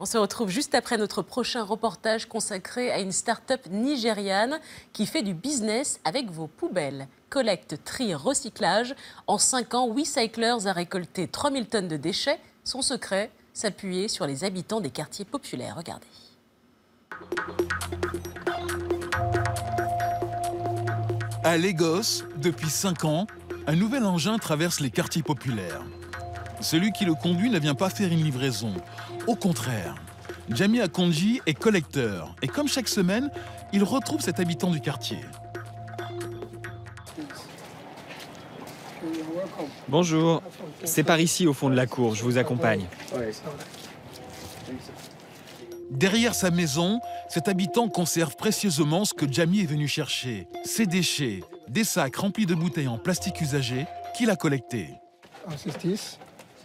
se retrouve juste après notre prochain reportage consacré à une start-up nigériane qui fait du business avec vos poubelles. Collecte, tri, recyclage. En 5 ans, WeCyclers a récolté 3000 tonnes de déchets. Son secret, s'appuyer sur les habitants des quartiers populaires. Regardez. À Lagos, depuis 5 ans, un nouvel engin traverse les quartiers populaires. Celui qui le conduit ne vient pas faire une livraison. Au contraire, Jami Akonji est collecteur. Et comme chaque semaine, il retrouve cet habitant du quartier. Bonjour, c'est par ici au fond de la cour, je vous accompagne. Derrière sa maison, cet habitant conserve précieusement ce que Jami est venu chercher. Ses déchets, des sacs remplis de bouteilles en plastique usagé qu'il a collectés.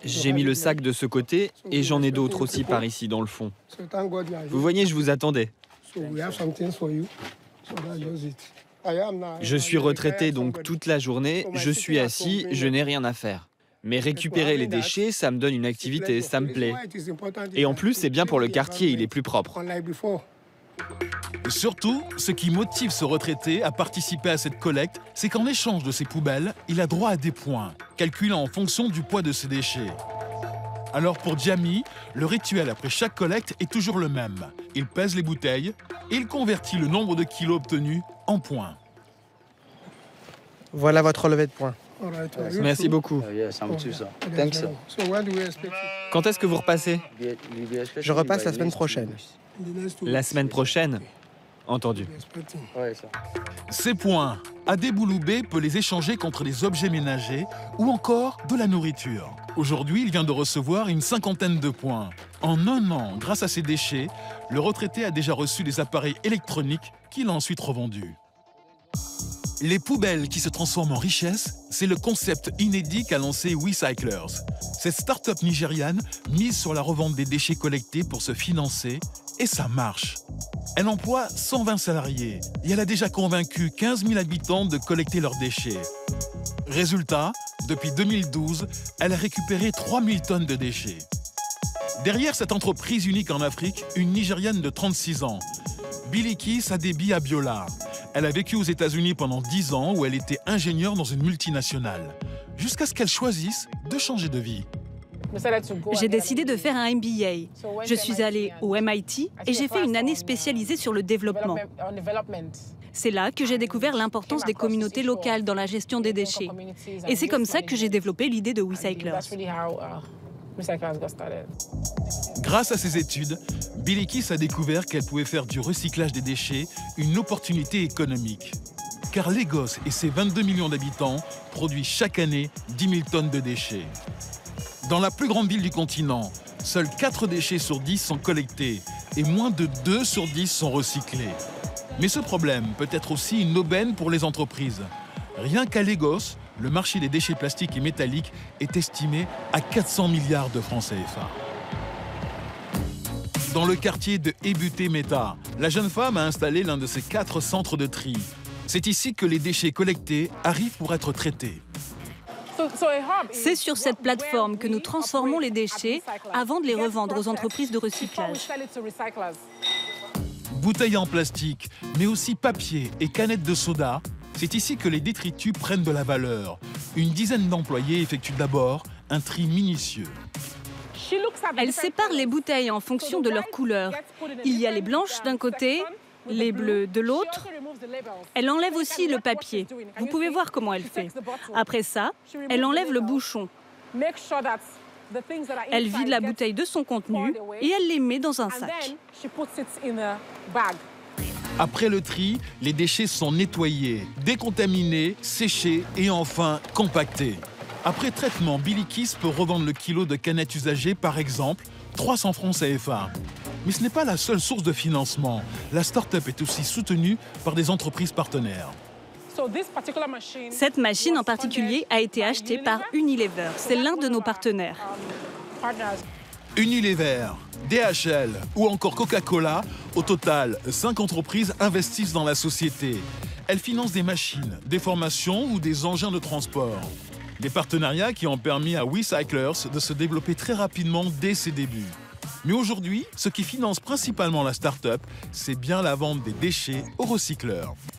J'ai mis le sac de ce côté et j'en ai d'autres aussi par ici dans le fond. Vous voyez, je vous attendais. Je suis retraité donc toute la journée, je suis assis, je n'ai rien à faire. Mais récupérer les déchets, ça me donne une activité, ça me plaît. Et en plus, c'est bien pour le quartier, il est plus propre. Surtout, ce qui motive ce retraité à participer à cette collecte, c'est qu'en échange de ses poubelles, il a droit à des points, calculés en fonction du poids de ses déchets. Alors pour Jami, le rituel après chaque collecte est toujours le même. Il pèse les bouteilles et il convertit le nombre de kilos obtenus en points. Voilà votre relevé de points. Merci beaucoup. Quand est-ce que vous repassez? Je repasse la semaine prochaine. La semaine prochaine? Entendu. Ces points, Adebouloubé peut les échanger contre des objets ménagers ou encore de la nourriture. Aujourd'hui, il vient de recevoir une 50aine de points. En 1 an, grâce à ces déchets, le retraité a déjà reçu des appareils électroniques qu'il a ensuite revendus. Les poubelles qui se transforment en richesse, c'est le concept inédit qu'a lancé WeCyclers. Cette start-up nigériane mise sur la revente des déchets collectés pour se financer, et ça marche. Elle emploie 120 salariés et elle a déjà convaincu 15 000 habitants de collecter leurs déchets. Résultat, depuis 2012, elle a récupéré 3000 tonnes de déchets. Derrière cette entreprise unique en Afrique, une Nigériane de 36 ans, Biliki Sadebi Abiola. Elle a vécu aux États-Unis pendant 10 ans où elle était ingénieure dans une multinationale, jusqu'à ce qu'elle choisisse de changer de vie. J'ai décidé de faire un MBA. Je suis allée au MIT et j'ai fait une année spécialisée sur le développement. C'est là que j'ai découvert l'importance des communautés locales dans la gestion des déchets. Et c'est comme ça que j'ai développé l'idée de WeCyclers. Grâce à ses études, Bilikis a découvert qu'elle pouvait faire du recyclage des déchets une opportunité économique. Car Lagos et ses 22 millions d'habitants produisent chaque année 10 000 tonnes de déchets. Dans la plus grande ville du continent, seuls 4 déchets sur 10 sont collectés et moins de 2 sur 10 sont recyclés. Mais ce problème peut être aussi une aubaine pour les entreprises. Rien qu'à Lagos, le marché des déchets plastiques et métalliques est estimé à 400 milliards de francs CFA. Dans le quartier de Ebute Metta, la jeune femme a installé l'un de ses 4 centres de tri. C'est ici que les déchets collectés arrivent pour être traités. C'est sur cette plateforme que nous transformons les déchets avant de les revendre aux entreprises de recyclage. Bouteilles en plastique, mais aussi papier et canettes de soda, c'est ici que les détritus prennent de la valeur. Une dizaine d'employés effectuent d'abord un tri minutieux. Elle sépare les bouteilles en fonction de leur couleur. Il y a les blanches d'un côté, les bleus de l'autre. Elle enlève aussi le papier. Vous pouvez voir comment elle fait. Après ça, elle enlève le bouchon. Elle vide la bouteille de son contenu et elle les met dans un sac. Après le tri, les déchets sont nettoyés, décontaminés, séchés et enfin compactés. Après traitement, Bilikis peut revendre le kilo de canettes usagées, par exemple, 300 francs CFA. Mais ce n'est pas la seule source de financement. La start-up est aussi soutenue par des entreprises partenaires. Cette machine en particulier a été achetée par Unilever. C'est l'un de nos partenaires. Unilever, DHL ou encore Coca-Cola, au total, 5 entreprises investissent dans la société. Elles financent des machines, des formations ou des engins de transport. Des partenariats qui ont permis à WeCyclers de se développer très rapidement dès ses débuts. Mais aujourd'hui, ce qui finance principalement la start-up, c'est bien la vente des déchets aux recycleurs.